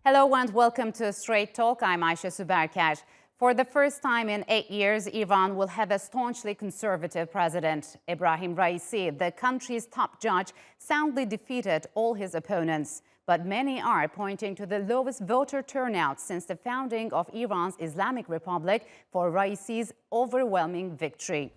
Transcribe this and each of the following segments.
Hello and welcome to Straight Talk. I'm Aisha Subarkash. For the first time in 8 years, Iran will have a staunchly conservative president. Ebrahim Raisi, the country's top judge, soundly defeated all his opponents. But many are pointing to the lowest voter turnout since the founding of Iran's Islamic Republic for Raisi's overwhelming victory.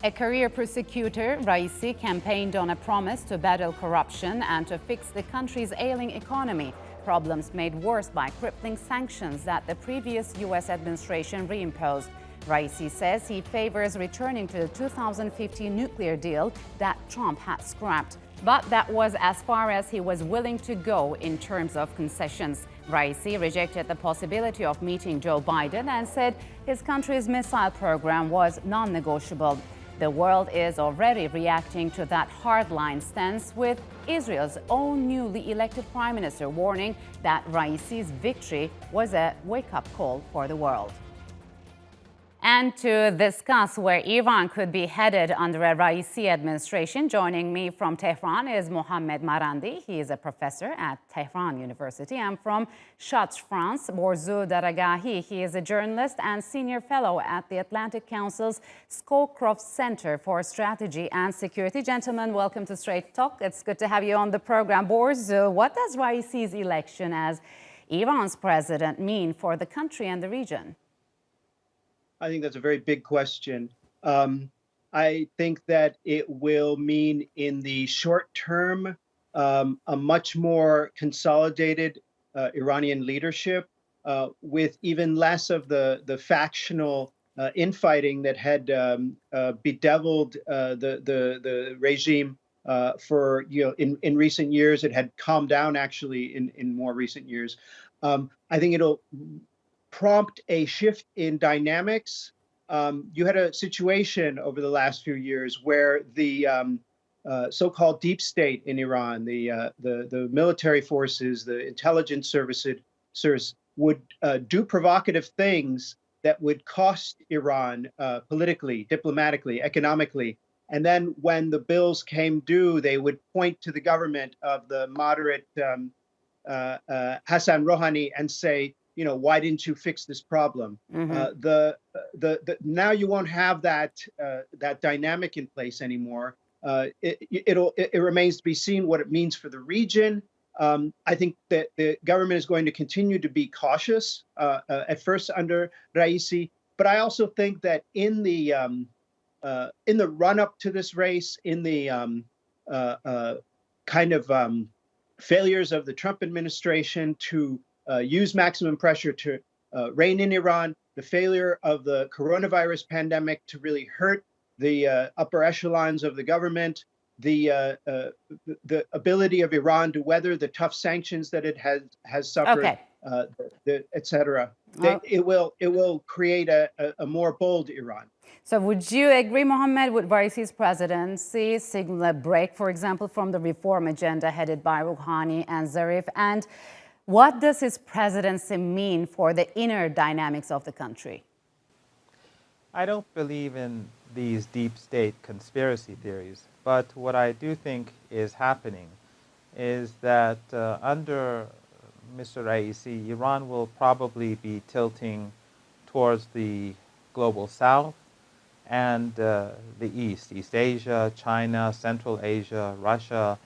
A career prosecutor, Raisi campaigned on a promise to battle corruption and to fix the country's ailing economy, problems made worse by crippling sanctions that the previous U.S. administration reimposed. Raisi says he favors returning to the 2015 nuclear deal that Trump had scrapped. But that was as far as he was willing to go in terms of concessions. Raisi rejected the possibility of meeting Joe Biden and said his country's missile program was non-negotiable. The world is already reacting to that hardline stance, with Israel's own newly elected prime minister warning that Raisi's victory was a wake-up call for the world. And to discuss where Iran could be headed under a Raisi administration, joining me from Tehran is Mohammad Marandi. He is a professor at Tehran University. And from Shach, France, Borzou Daragahi. He is a journalist and senior fellow at the Atlantic Council's Scowcroft Center for Strategy and Security. Gentlemen, welcome to Straight Talk. It's good to have you on the program. Borzou, what does Raisi's election as Iran's president mean for the country and the region? I think that's a very big question. I think that it will mean in the short term a much more consolidated Iranian leadership with even less of the factional infighting that had bedeviled the regime for in recent years. It had calmed down actually in more recent years. I think it'll prompt a shift in dynamics. You had a situation over the last few years where the so-called deep state in Iran, the military forces, the intelligence services would do provocative things that would cost Iran politically, diplomatically, economically. And then when the bills came due, they would point to the government of the moderate Hassan Rouhani and say, why didn't you fix this problem? Mm-hmm. Now you won't have that dynamic in place anymore. It remains to be seen what it means for the region. I think that the government is going to continue to be cautious at first under Raisi, but I also think that in the run-up to this race, in the failures of the Trump administration to use maximum pressure to rein in Iran, the failure of the coronavirus pandemic to really hurt the upper echelons of the government, the ability of Iran to weather the tough sanctions that it has suffered, et cetera. It will create a more bold Iran. So would you agree, Mohammed, with Raisi's presidency signal a break, for example, from the reform agenda headed by Rouhani and Zarif? And what does his presidency mean for the inner dynamics of the country? I don't believe in these deep state conspiracy theories, but what I do think is happening is that under Mr. Raisi, Iran will probably be tilting towards the global south and the East Asia, China, Central Asia, Russia,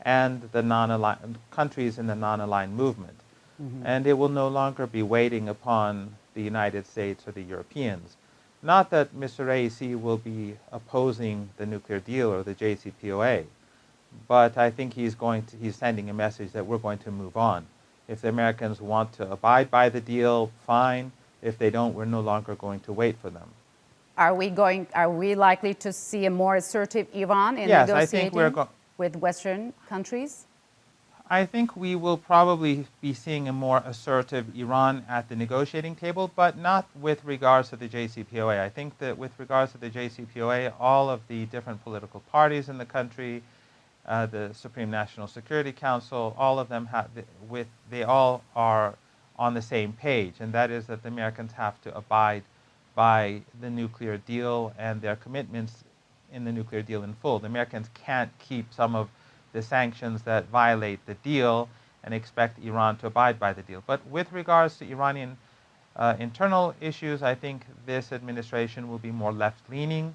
and the non-aligned countries in the non-aligned movement. Mm-hmm. And it will no longer be waiting upon the United States or the Europeans. Not that Mr. Raisi will be opposing the nuclear deal or the JCPOA, but I think he's sending a message that we're going to move on. If the Americans want to abide by the deal, fine. If they don't, we're no longer going to wait for them. Are we likely to see a more assertive Iran in negotiating with Western countries? I think we will probably be seeing a more assertive Iran at the negotiating table, but not with regards to the JCPOA. I think that with regards to the JCPOA, all of the different political parties in the country, the Supreme National Security Council, all of them they all are on the same page, and that is that the Americans have to abide by the nuclear deal and their commitments in the nuclear deal in full. The Americans can't keep some of the sanctions that violate the deal and expect Iran to abide by the deal. But with regards to Iranian internal issues, I think this administration will be more left-leaning.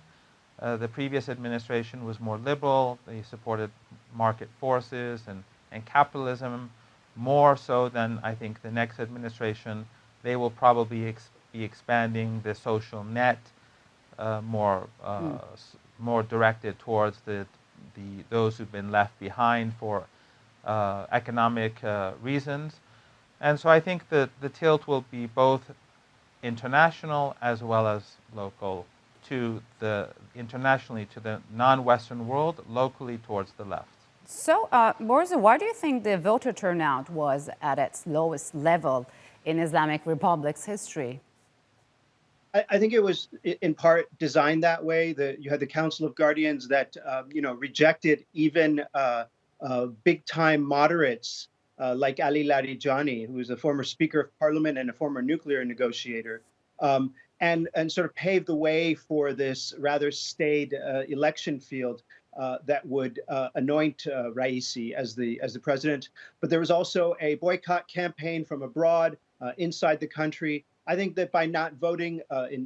The previous administration was more liberal. They supported market forces and capitalism more so than I think the next administration. They will probably be expanding the social net more directed towards those who've been left behind for economic reasons. And so I think that the tilt will be both international as well as local, internationally to the non-Western world, locally towards the left. So, Borzou, why do you think the voter turnout was at its lowest level in Islamic Republic's history? I think it was in part designed that way. You had the Council of Guardians that rejected even big-time moderates like Ali Larijani, who was a former Speaker of Parliament and a former nuclear negotiator, and sort of paved the way for this rather staid election field that would anoint Raisi as the president. But there was also a boycott campaign from abroad, inside the country. I think that by not voting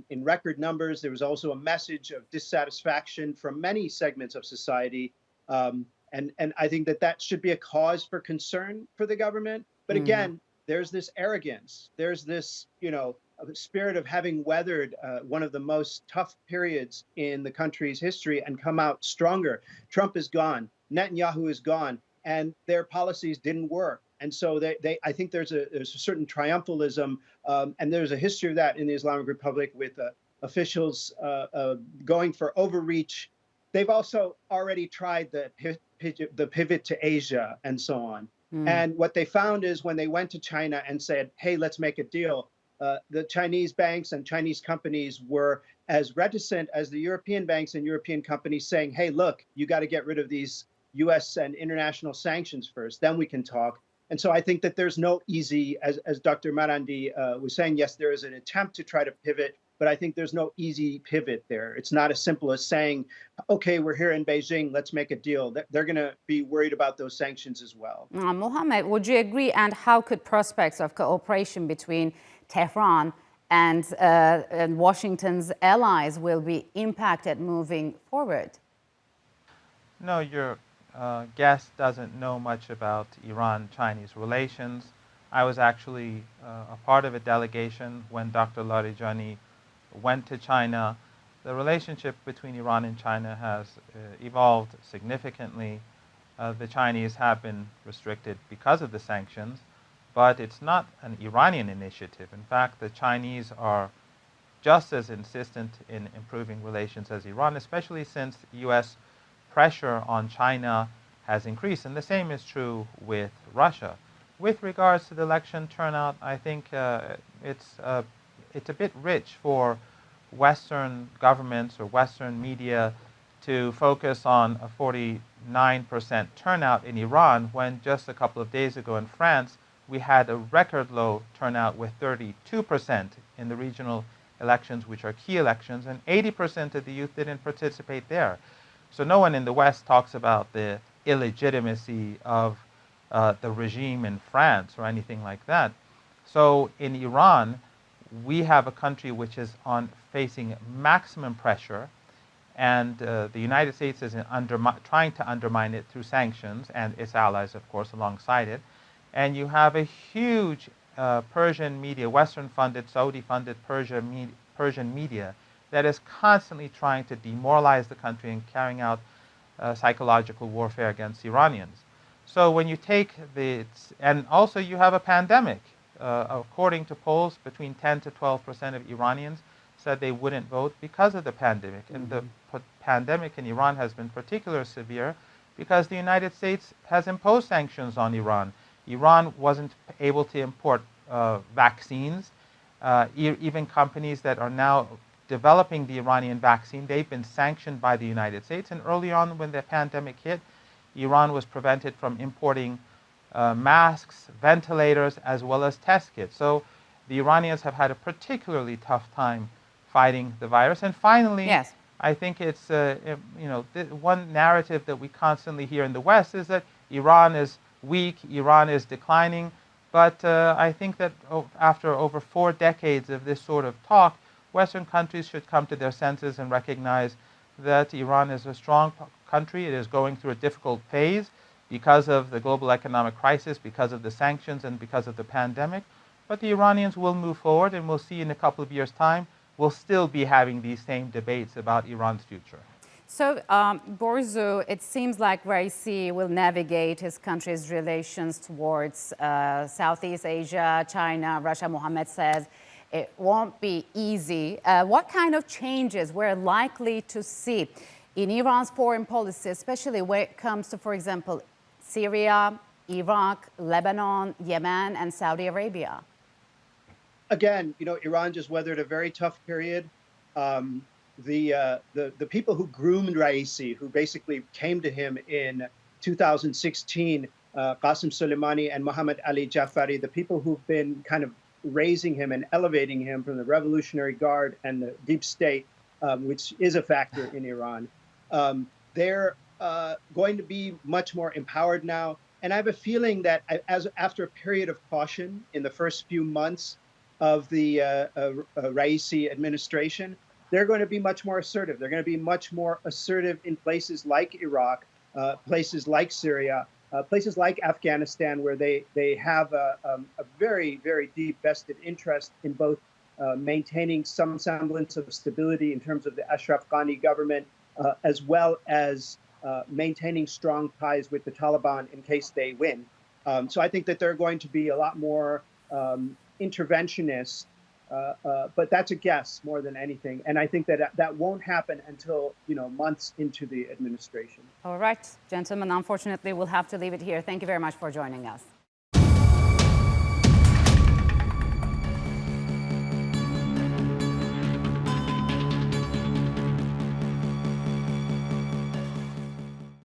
in record numbers, there was also a message of dissatisfaction from many segments of society. And I think that should be a cause for concern for the government. But again, there's this arrogance. There's this, spirit of having weathered one of the most tough periods in the country's history and come out stronger. Trump is gone. Netanyahu is gone. And their policies didn't work. And so I think there's a certain triumphalism, and there's a history of that in the Islamic Republic with officials going for overreach. They've also already tried the pivot to Asia and so on. And what they found is when they went to China and said, hey, let's make a deal, the Chinese banks and Chinese companies were as reticent as the European banks and European companies saying, hey, look, you got to get rid of these US and international sanctions first, then we can talk. And so I think that there's no easy, as Dr. Marandi was saying, yes, there is an attempt to try to pivot, but I think there's no easy pivot there. It's not as simple as saying, okay, we're here in Beijing, let's make a deal. They're going to be worried about those sanctions as well. Mohammed, would you agree? And how could prospects of cooperation between Tehran and Washington's allies will be impacted moving forward? No, your guest doesn't know much about Iran-Chinese relations. I was actually a part of a delegation when Dr. Larijani went to China. The relationship between Iran and China has evolved significantly. The Chinese have been restricted because of the sanctions, but it's not an Iranian initiative. In fact, the Chinese are just as insistent in improving relations as Iran, especially since U.S. pressure on China has increased, and the same is true with Russia. With regards to the election turnout, I think it's a bit rich for Western governments or Western media to focus on a 49% turnout in Iran when just a couple of days ago in France we had a record low turnout with 32% in the regional elections, which are key elections, and 80% of the youth didn't participate there. So no one in the West talks about the illegitimacy of the regime in France or anything like that. So in Iran, we have a country which is facing maximum pressure, and the United States is trying to undermine it through sanctions, and its allies, of course, alongside it. And you have a huge Persian media, Western-funded, Saudi-funded Persian media that is constantly trying to demoralize the country and carrying out psychological warfare against Iranians. So when you take and also you have a pandemic. According to polls, between 10 to 12% of Iranians said they wouldn't vote because of the pandemic. And the pandemic in Iran has been particularly severe because the United States has imposed sanctions on Iran. Iran wasn't able to import vaccines. Even companies that are now developing the Iranian vaccine, they've been sanctioned by the United States. And early on when the pandemic hit, Iran was prevented from importing masks, ventilators, as well as test kits. So the Iranians have had a particularly tough time fighting the virus. And finally, yes, I think it's, one narrative that we constantly hear in the West is that Iran is weak, Iran is declining. But I think that after over 4 decades of this sort of talk, Western countries should come to their senses and recognize that Iran is a strong country. It is going through a difficult phase because of the global economic crisis, because of the sanctions, and because of the pandemic. But the Iranians will move forward, and we'll see in a couple of years' time, we'll still be having these same debates about Iran's future. So, Borzou, it seems like Raisi will navigate his country's relations towards Southeast Asia, China, Russia. Mohammed says it won't be easy. What kind of changes we're likely to see in Iran's foreign policy, especially when it comes to, for example, Syria, Iraq, Lebanon, Yemen, and Saudi Arabia? Again, Iran just weathered a very tough period. The people who groomed Raisi, who basically came to him in 2016, Qasem Soleimani and Mohammad Ali Jafari, the people who've been kind of raising him and elevating him from the Revolutionary Guard and the deep state, which is a factor in Iran, they're going to be much more empowered now. And I have a feeling that after a period of caution in the first few months of the Raisi administration, they're going to be much more assertive. They're going to be much more assertive in places like Iraq, places like Syria, places like Afghanistan, where they have a very, very deep vested interest in both maintaining some semblance of stability in terms of the Ashraf Ghani government, as well as maintaining strong ties with the Taliban in case they win. So I think that they're going to be a lot more interventionist, but that's a guess more than anything. And I think that that won't happen until, months into the administration. All right, gentlemen, unfortunately, we'll have to leave it here. Thank you very much for joining us.